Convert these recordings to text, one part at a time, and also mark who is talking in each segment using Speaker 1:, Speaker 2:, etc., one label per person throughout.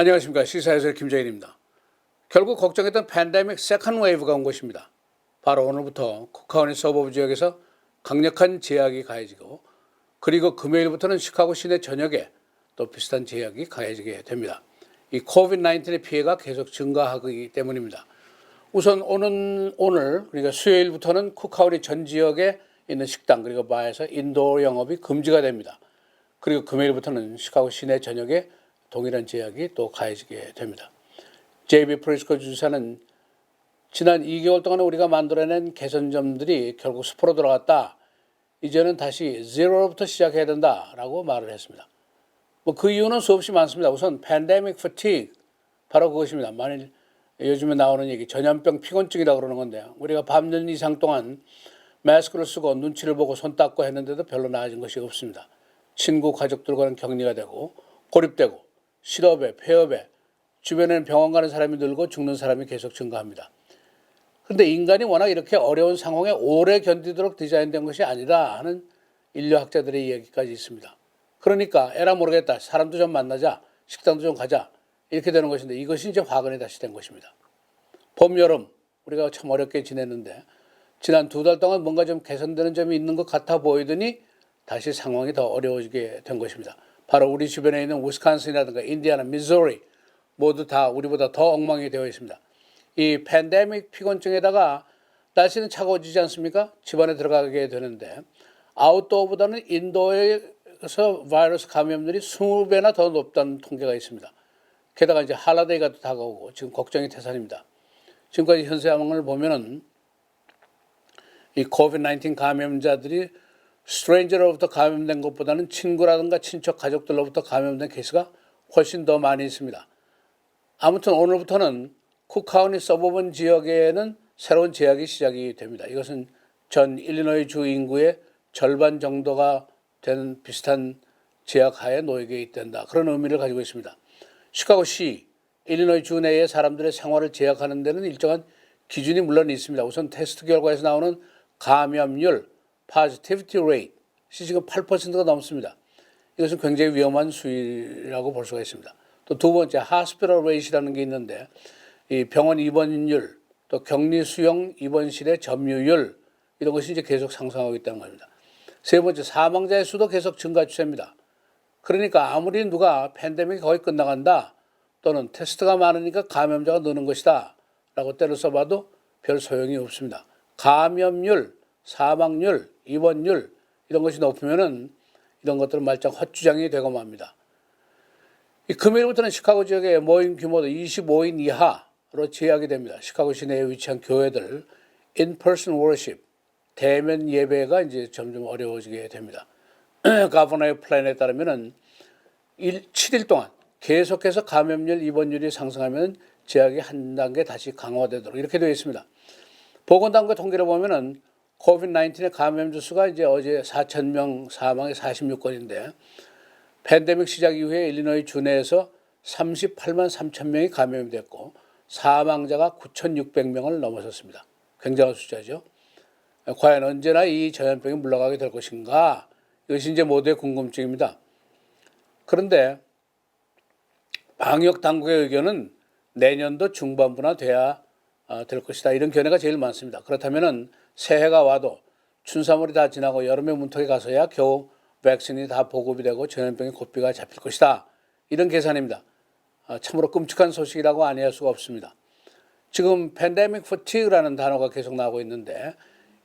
Speaker 1: 안녕하십니까. 시사해설 김정일입니다. 결국 걱정했던 팬데믹 세컨드 웨이브가 온 것입니다. 바로 오늘부터 쿠카우니 서버브 지역에서 강력한 제약이 가해지고, 그리고 금요일부터는 시카고 시내 전역에 또 비슷한 제약이 가해지게 됩니다. 이 코비드-19의 피해가 계속 증가하기 때문입니다. 우선 오늘 그러니까 수요일부터는 쿠카우니 전 지역에 있는 식당 그리고 바에서 인도어 영업이 금지가 됩니다. 그리고 금요일부터는 시카고 시내 전역에 동일한 제약이 또 가해지게 됩니다. JB 프리스코 주지사는 지난 2개월 동안 우리가 만들어낸 개선점들이 결국 숲으로 돌아갔다. 이제는 다시 제로부터 시작해야 된다라고 말을 했습니다. 그 이유는 수없이 많습니다. 우선 팬데믹 fatigue, 바로 그것입니다. 만일 요즘에 나오는 얘기 전염병 피곤증이라고 그러는 건데요. 우리가 반년 이상 동안 마스크를 쓰고 눈치를 보고 손 닦고 했는데도 별로 나아진 것이 없습니다. 친구 가족들과는 격리가 되고 고립되고 실업에 폐업에 주변에는 병원 가는 사람이 늘고 죽는 사람이 계속 증가합니다. 그런데 인간이 워낙 이렇게 어려운 상황에 오래 견디도록 디자인된 것이 아니라 하는 인류학자들의 얘기까지 있습니다. 그러니까 에라 모르겠다. 사람도 좀 만나자. 식당도 좀 가자. 이렇게 되는 것인데 이것이 이제 화근이 다시 된 것입니다. 봄, 여름 우리가 참 어렵게 지냈는데 지난 2달 동안 뭔가 좀 개선되는 점이 있는 것 같아 보이더니 다시 상황이 더 어려워지게 된 것입니다. 바로 우리 주변에 있는 위스콘신이라든가 인디아나, 미주리 모두 다 우리보다 더 엉망이 되어 있습니다. 이 팬데믹 피곤증에다가 날씨는 차가워지지 않습니까? 집안에 들어가게 되는데 아웃도어보다는 인도어에서 바이러스 감염률이 20배나 더 높다는 통계가 있습니다. 게다가 이제 할라데이가 또 다가오고 지금 걱정이 태산입니다. 지금까지 현세 상황을 보면은 이 코비드-19 감염자들이 스트레인저로부터 감염된 것보다는 친구라든가 친척 가족들로부터 감염된 케이스가 훨씬 더 많이 있습니다. 아무튼 오늘부터는 쿠카우니 서버번 지역에는 새로운 제약이 시작이 됩니다. 이것은 전 일리노이 주 인구의 절반 정도가 되는 비슷한 제약 하에 놓이게 된다. 그런 의미를 가지고 있습니다. 시카고시, 일리노이 주 내의 사람들의 생활을 제약하는 데는 일정한 기준이 물론 있습니다. 우선 테스트 결과에서 나오는 감염률, positivity rate이 지금 8%가 넘습니다. 이것은 굉장히 위험한 수위라고 볼 수가 있습니다. 또 두 번째, hospital rate이라는 게 있는데 이 병원 입원율, 또 격리 수용 입원실의 점유율 이런 것이 이제 계속 상승하고 있다는 겁니다. 세 번째, 사망자의 수도 계속 증가 추세입니다. 그러니까 아무리 누가 팬데믹이 거의 끝나간다 또는 테스트가 많으니까 감염자가 느는 것이다 라고 때를 써봐도 별 소용이 없습니다. 감염률, 사망률, 입원율 이런 것이 높으면은 이런 것들은 말짱 헛주장이 되고 맙니다. 이 금요일부터는 시카고 지역의 모임 규모도 25인 이하로 제약이 됩니다. 시카고 시내에 위치한 교회들 in-person worship, 대면 예배가 이제 점점 어려워지게 됩니다. 가버너의 플랜에 따르면은 7일 동안 계속해서 감염률, 입원율이 상승하면 제약이 한 단계 다시 강화되도록 이렇게 되어 있습니다. 보건당국의 통계를 보면은 코비드-19의 감염자 수가 이제 어제 4,000명 사망에 46건인데 팬데믹 시작 이후에 일리노이 주 내에서 38만 3천 명이 감염이 됐고 사망자가 9,600명을 넘어섰습니다. 굉장한 숫자죠. 과연 언제나 이 전염병이 물러가게 될 것인가? 이것이 이제 모두의 궁금증입니다. 그런데 방역 당국의 의견은 내년도 중반부나 돼야 될 것이다. 이런 견해가 제일 많습니다. 그렇다면은 새해가 와도 춘삼월이 다 지나고 여름의 문턱에 가서야 겨우 백신이 다 보급이 되고 전염병의 고삐가 잡힐 것이다. 이런 계산입니다. 참으로 끔찍한 소식이라고 아니할 수가 없습니다. 지금 팬데믹 fatigue라는 단어가 계속 나오고 있는데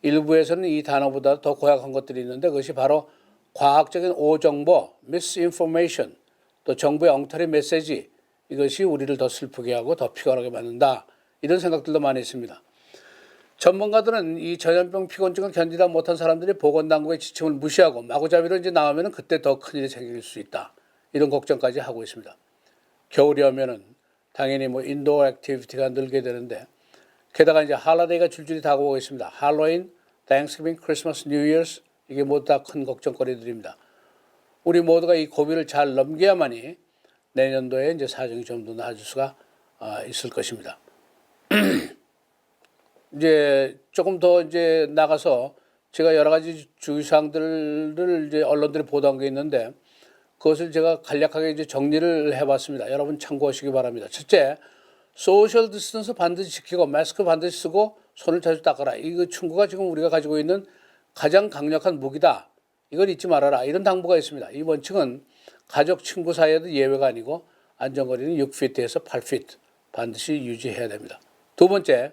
Speaker 1: 일부에서는 이 단어보다 더 고약한 것들이 있는데 그것이 바로 과학적인 오정보, misinformation, 또 정부의 엉터리 메시지 이것이 우리를 더 슬프게 하고 더 피곤하게 만든다. 이런 생각들도 많이 있습니다. 전문가들은 이 전염병 피곤증을 견디다 못한 사람들이 보건당국의 지침을 무시하고 마구잡이로 이제 나오면 그때 더 큰일이 생길 수 있다. 이런 걱정까지 하고 있습니다. 겨울이 오면은 당연히 인도어 액티비티가 늘게 되는데 게다가 이제 할러데이가 줄줄이 다가오고 있습니다. 할로윈, 땡스기빙, 크리스마스, 뉴 이어스 이게 모두 다 큰 걱정거리들입니다. 우리 모두가 이 고비를 잘 넘겨야만이 내년도에 이제 사정이 좀 더 나아질 수가 있을 것입니다. 이제 조금 더 이제 나가서 제가 여러 가지 주의사항들을 이제 언론들이 보도한 게 있는데 그것을 제가 간략하게 이제 정리를 해봤습니다. 여러분 참고하시기 바랍니다. 첫째, 소셜 디스턴스 반드시 지키고 마스크 반드시 쓰고 손을 자주 닦아라. 이거 충고가 지금 우리가 가지고 있는 가장 강력한 무기다. 이걸 잊지 말아라. 이런 당부가 있습니다. 이 원칙은 가족, 친구 사이에도 예외가 아니고 안전거리는 6피트에서 8피트 반드시 유지해야 됩니다. 두 번째,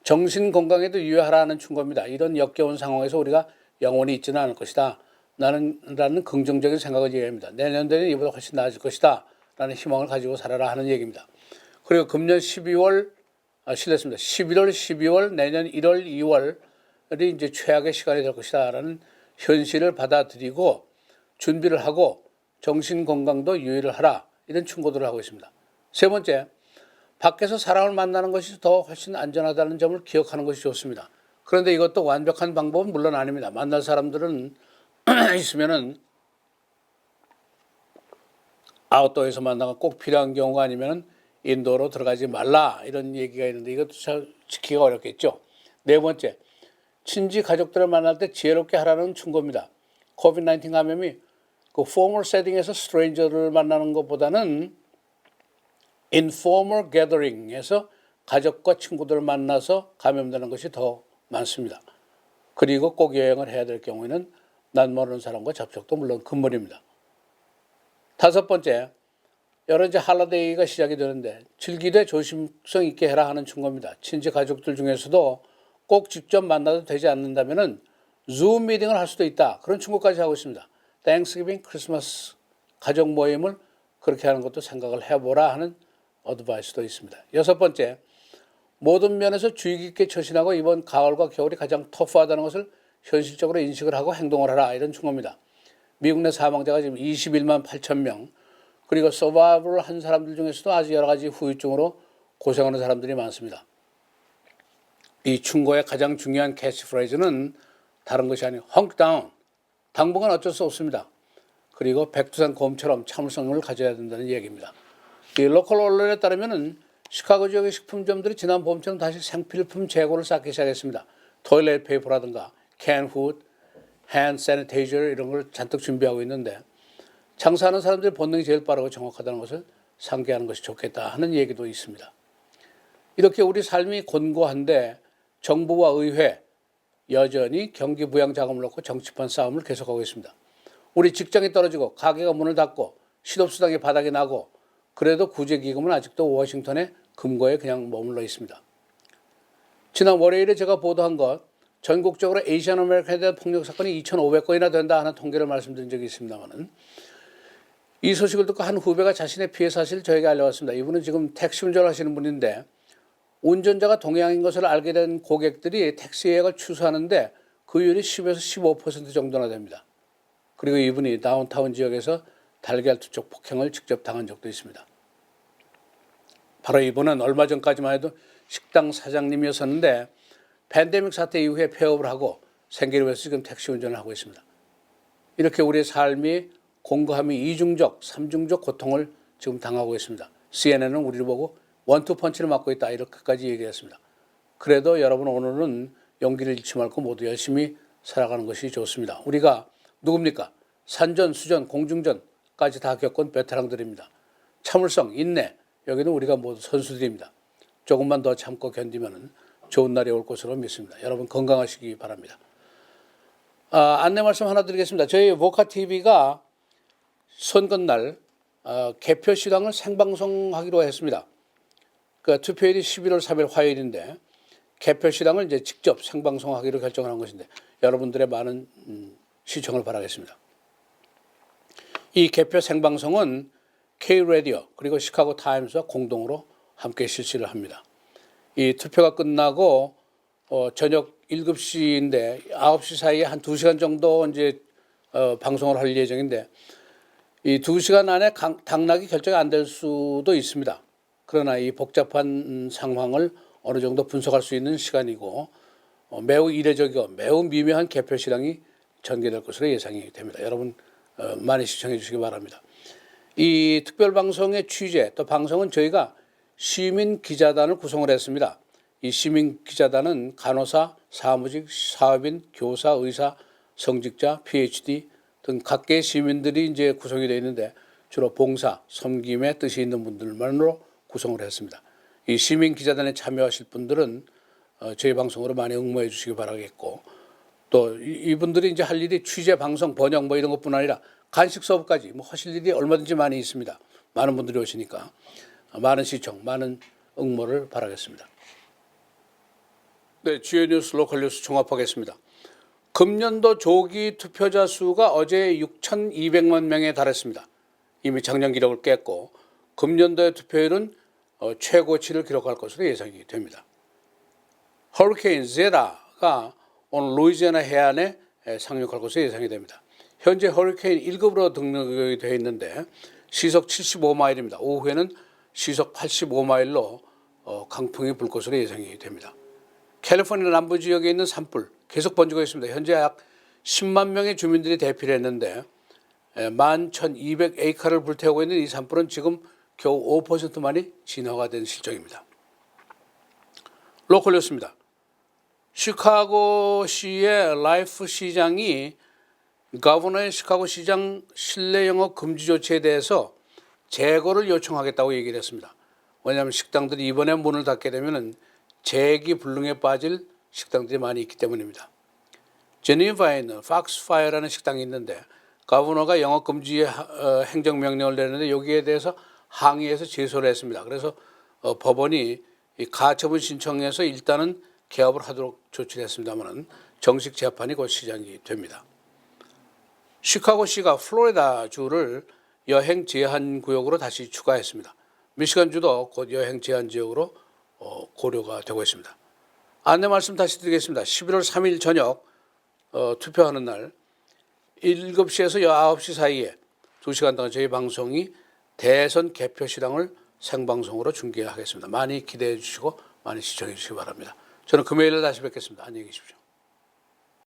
Speaker 1: 정신 건강에도 유의하라는 충고입니다. 이런 역겨운 상황에서 우리가 영원히 있지는 않을 것이다. 라는 긍정적인 생각을 얘기합니다. 내년에는 이보다 훨씬 나아질 것이다. 라는 희망을 가지고 살아라 하는 얘기입니다. 그리고 금년 11월, 12월, 내년 1월, 2월이 이제 최악의 시간이 될 것이다. 라는 현실을 받아들이고 준비를 하고 정신 건강도 유의를 하라. 이런 충고들을 하고 있습니다. 세 번째, 밖에서 사람을 만나는 것이 더 훨씬 안전하다는 점을 기억하는 것이 좋습니다. 그런데 이것도 완벽한 방법은 물론 아닙니다. 만날 사람들은 있으면은 아웃도어에서 만나가 꼭 필요한 경우가 아니면 인도어로 들어가지 말라 이런 얘기가 있는데 이것도 잘 지키기가 어렵겠죠. 네 번째, 친지 가족들을 만날 때 지혜롭게 하라는 충고입니다. 코비드-19 감염이 그 포멀 세팅에서 스트레인저를 만나는 것보다는 informal gathering에서 가족과 친구들을 만나서 감염되는 것이 더 많습니다. 그리고 꼭 여행을 해야 될 경우에는 난 모르는 사람과 접촉도 물론 금물입니다. 다섯 번째, 여러 이제 할러데이가 시작이 되는데 즐기되 조심성 있게 해라 하는 충고입니다. 친지 가족들 중에서도 꼭 직접 만나도 되지 않는다면은 줌 미팅을 할 수도 있다. 그런 충고까지 하고 있습니다. 땡스기빙, 크리스마스 가족 모임을 그렇게 하는 것도 생각을 해보라 하는 어드바이스도 있습니다. 여섯 번째, 모든 면에서 주의 깊게 처신하고 이번 가을과 겨울이 가장 터프하다는 것을 현실적으로 인식을 하고 행동을 하라 이런 충고입니다. 미국 내 사망자가 지금 21만 8천 명 그리고 서바이벌을 한 사람들 중에서도 아주 여러 가지 후유증으로 고생하는 사람들이 많습니다. 이 충고의 가장 중요한 캐치프레이즈는 다른 것이 아니고 헝크다운, 당분간 어쩔 수 없습니다. 그리고 백두산 곰처럼 참을성을 가져야 된다는 얘기입니다. 이 로컬 언론에 따르면 시카고 지역의 식품점들이 지난 봄처럼 다시 생필품 재고를 쌓기 시작했습니다. 토일렛 페이퍼라든가 캔푸드, 핸드 세니테이저 이런 걸 잔뜩 준비하고 있는데 장사하는 사람들의 본능이 제일 빠르고 정확하다는 것을 상기하는 것이 좋겠다 하는 얘기도 있습니다. 이렇게 우리 삶이 곤고한데 정부와 의회 여전히 경기 부양 자금을 놓고 정치판 싸움을 계속하고 있습니다. 우리 직장이 떨어지고 가게가 문을 닫고 실업수당이 바닥이 나고 그래도 구제기금은 아직도 워싱턴의 금고에 그냥 머물러 있습니다. 지난 월요일에 제가 보도한 것 전국적으로 에이시안 아메리칸에 대한 폭력 사건이 2,500건이나 된다 하는 통계를 말씀드린 적이 있습니다만 이 소식을 듣고 한 후배가 자신의 피해 사실을 저에게 알려왔습니다. 이분은 지금 택시 운전을 하시는 분인데 운전자가 동양인 것을 알게 된 고객들이 택시 예약을 취소하는데 그 율이 10에서 15% 정도나 됩니다. 그리고 이분이 다운타운 지역에서 달걀 투척 폭행을 직접 당한 적도 있습니다. 바로 이분은 얼마 전까지만 해도 식당 사장님이었었는데 팬데믹 사태 이후에 폐업을 하고 생계를 위해서 지금 택시 운전을 하고 있습니다. 이렇게 우리의 삶이 공고함이 이중적, 삼중적 고통을 지금 당하고 있습니다. CNN은 우리를 보고 원투 펀치를 맞고 있다 이렇게까지 얘기했습니다. 그래도 여러분 오늘은 용기를 잃지 말고 모두 열심히 살아가는 것이 좋습니다. 우리가 누굽니까? 산전, 수전, 공중전까지 다 겪은 베테랑들입니다. 참을성, 인내 여기는 우리가 모두 선수들입니다. 조금만 더 참고 견디면 좋은 날이 올 것으로 믿습니다. 여러분 건강하시기 바랍니다. 안내 말씀 하나 드리겠습니다. 저희 모카TV가 선거날 개표시당을 생방송하기로 했습니다. 그 투표일이 11월 3일 화요일인데 개표시당을 이제 직접 생방송하기로 결정을 한 것인데 여러분들의 많은 시청을 바라겠습니다. 이 개표 생방송은 K-라디오 그리고 시카고 타임스와 공동으로 함께 실시를 합니다. 이 투표가 끝나고 저녁 7시인데 9시 사이에 한 2시간 정도 이제 방송을 할 예정인데 이 2시간 안에 당락이 결정이 안 될 수도 있습니다. 그러나 이 복잡한 상황을 어느 정도 분석할 수 있는 시간이고 매우 이례적이고 매우 미묘한 개표 시장이 전개될 것으로 예상이 됩니다. 여러분 많이 시청해 주시기 바랍니다. 이 특별방송의 취재 또 방송은 저희가 시민기자단을 구성을 했습니다. 이 시민기자단은 간호사, 사무직, 사업인, 교사, 의사, 성직자, PhD 등 각계의 시민들이 이제 구성이 되어 있는데 주로 봉사, 섬김의 뜻이 있는 분들만으로 구성을 했습니다. 이 시민 기자단에 참여하실 분들은 저희 방송으로 많이 응모해 주시기 바라겠고, 또 이분들이 이제 할 일이 취재, 방송, 번역 뭐 이런 것뿐 아니라 간식 서브까지 뭐 하실 일이 얼마든지 많이 있습니다. 많은 분들이 오시니까 많은 시청, 많은 응모를 바라겠습니다. 네, 주요 뉴스, 로컬 뉴스 종합하겠습니다. 금년도 조기 투표자 수가 어제 6,200만 명에 달했습니다. 이미 작년 기록을 깼고 금년도의 투표율은 최고치를 기록할 것으로 예상이 됩니다. 허리케인 제라가 오늘 루이지애나 해안에 상륙할 것으로 예상이 됩니다. 현재 허리케인 1급으로 등록이 되어 있는데 시속 75마일입니다. 오후에는 시속 85마일로 강풍이 불 것으로 예상이 됩니다. 캘리포니아 남부 지역에 있는 산불 계속 번지고 있습니다. 현재 약 10만 명의 주민들이 대피를 했는데 11,200에이커를 불태우고 있는 이 산불은 지금 겨우 5%만이 진화가 된 실정입니다. 로컬 뉴스입니다. 시카고시의 라이프 시장이 거버너의 시카고 시장 실내 영업 금지 조치에 대해서 재고를 요청하겠다고 얘기를 했습니다. 왜냐하면 식당들이 이번에 문을 닫게 되면 재기 불능에 빠질 식당들이 많이 있기 때문입니다. 제니바에 있는 팍스파이어라는 식당이 있는데 거버너가 영업 금지 행정명령을 내는데 여기에 대해서 항의해서 제소를 했습니다. 그래서 법원이 이 가처분 신청해서 일단은 개업을 하도록 조치를 했습니다만 정식 재판이 곧 시작이 됩니다. 시카고시가 플로리다주를 여행 제한 구역으로 다시 추가했습니다. 미시간주도 곧 여행 제한 지역으로 고려가 되고 있습니다. 안내 말씀 다시 드리겠습니다. 11월 3일 저녁 투표하는 날 7시에서 9시 사이에 2시간 동안 저희 방송이 대선 개표시장을 생방송으로 중계하겠습니다. 많이 기대해 주시고 많이 시청해 주시기 바랍니다. 저는 금요일에 다시 뵙겠습니다. 안녕히 계십시오.